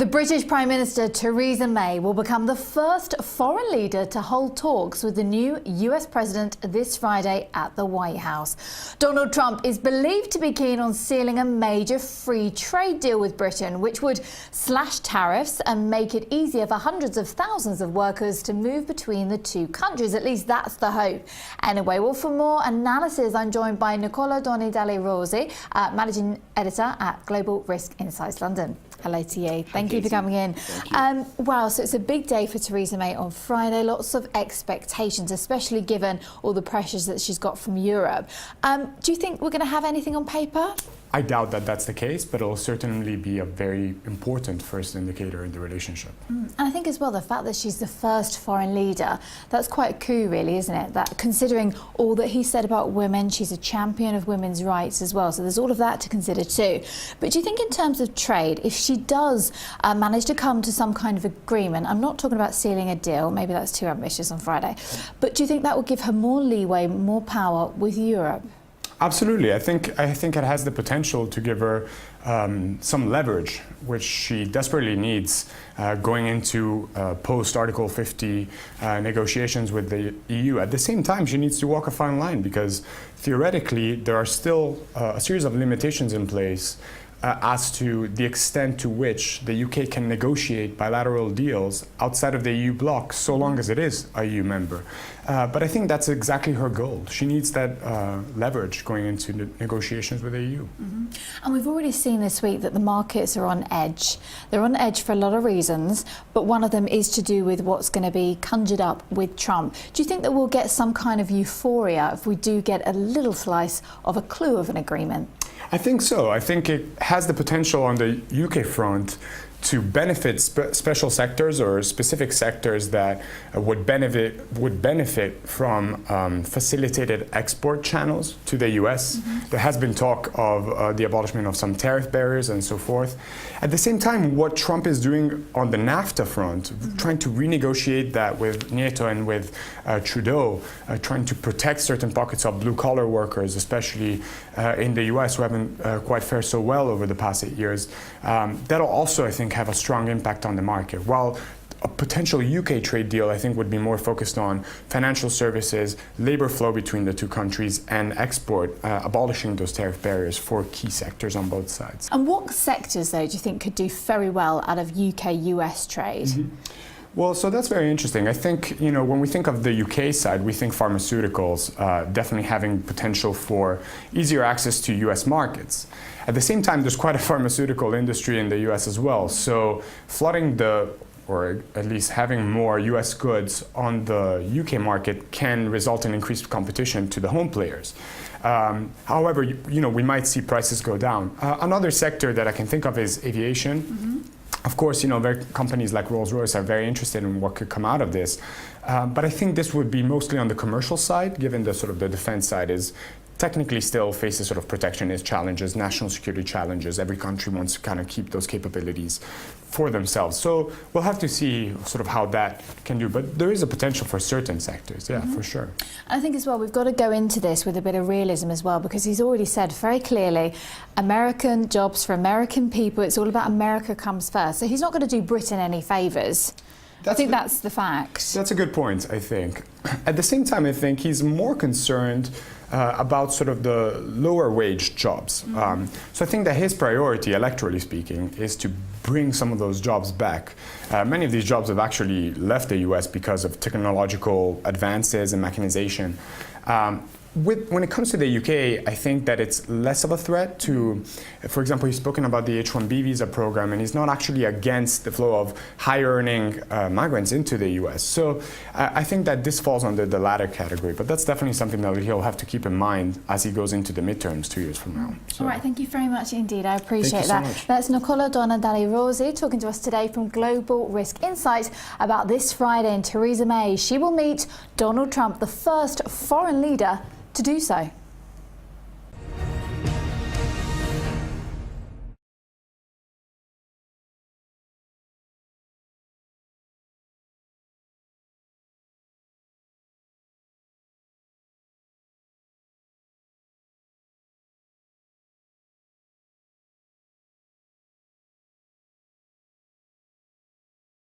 The British Prime Minister Theresa May will become the first foreign leader to hold talks with the new US President this Friday at the White House. Donald Trump is believed to be keen on sealing a major free trade deal with Britain, which would slash tariffs and make it easier for hundreds of thousands of workers to move between the two countries. At least that's the hope. Anyway, well, for more analysis, I'm joined by Nicola Donidale Rossi, Managing Editor at Global Risk Insights London. Hello to you. Thank you for coming in. Wow, so it's a big day for Theresa May on Friday. Lots of expectations, especially given all the pressures that she's got from Europe. Do you think we're going to have anything on paper? I doubt that that's the case, but it'll certainly be a very important first indicator in the relationship. And I think as well, the fact that she's the first foreign leader, that's quite a coup really, isn't it? That considering all that he said about women, she's a champion of women's rights as well. So there's all of that to consider too. But do you think in terms of trade, if she does manage to come to some kind of agreement, I'm not talking about sealing a deal, maybe that's too ambitious on Friday, but do you think that will give her more leeway, more power with Europe? Absolutely. I think it has the potential to give her some leverage, which she desperately needs going into post-Article 50 negotiations with the EU. At the same time, she needs to walk a fine line because theoretically there are still a series of limitations in place as to the extent to which the UK can negotiate bilateral deals outside of the EU bloc, so long as it is a EU member. But I think that's exactly her goal. She needs that leverage going into the negotiations with the EU. And we've already seen this week that the markets are on edge. They're on edge for a lot of reasons, but one of them is to do with what's going to be conjured up with Trump. Do you think that we'll get some kind of euphoria if we do get a little slice of a clue of an agreement? I think so. I think it has the potential on the UK front to benefit special sectors or specific sectors that would benefit from facilitated export channels to the US. There has been talk of the abolishment of some tariff barriers and so forth. At the same time, what Trump is doing on the NAFTA front, trying to renegotiate that with Nieto and with Trudeau, trying to protect certain pockets of blue-collar workers, especially in the US, who haven't quite fared so well over the past 8 years, that'll also, I think, have a strong impact on the market. While a potential UK trade deal, I think, would be more focused on financial services, labor flow between the two countries, and export, abolishing those tariff barriers for key sectors on both sides. And what sectors, though, do you think could do very well out of UK-US trade? Well, so that's very interesting. I think, when we think of the UK side, we think pharmaceuticals definitely having potential for easier access to US markets. At the same time, there's quite a pharmaceutical industry in the US as well. So flooding or at least having more US goods on the UK market can result in increased competition to the home players. However, we might see prices go down. Another sector that I can think of is aviation. Of course, companies like Rolls-Royce are very interested in what could come out of this. But I think this would be mostly on the commercial side, given the the defense side is technically still faces protectionist challenges, national security challenges. Every country wants to kind of keep those capabilities for themselves. So we'll have to see how that can do. But there is a potential for certain sectors, for sure. I think as well, we've got to go into this with a bit of realism as well, because he's already said very clearly, American jobs for American people, it's all about America comes first. So he's not going to do Britain any favours. I think that's the fact. That's a good point, I think. At the same time, I think he's more concerned about the lower wage jobs. So I think that his priority, electorally speaking, is to bring some of those jobs back. Many of these jobs have actually left the US because of technological advances and mechanization. When it comes to the UK, I think that it's less of a threat to, for example, he's spoken about the H-1B visa program, and he's not actually against the flow of high-earning migrants into the US. So I think that this falls under the latter category, but that's definitely something that he'll have to keep in mind as he goes into the midterms 2 years from now. So. All right, thank you very much indeed. I appreciate that. So that's Nicola Donidale Rossi talking to us today from Global Risk Insights about this Friday, and Theresa May. She will meet Donald Trump, the first foreign leader to do so.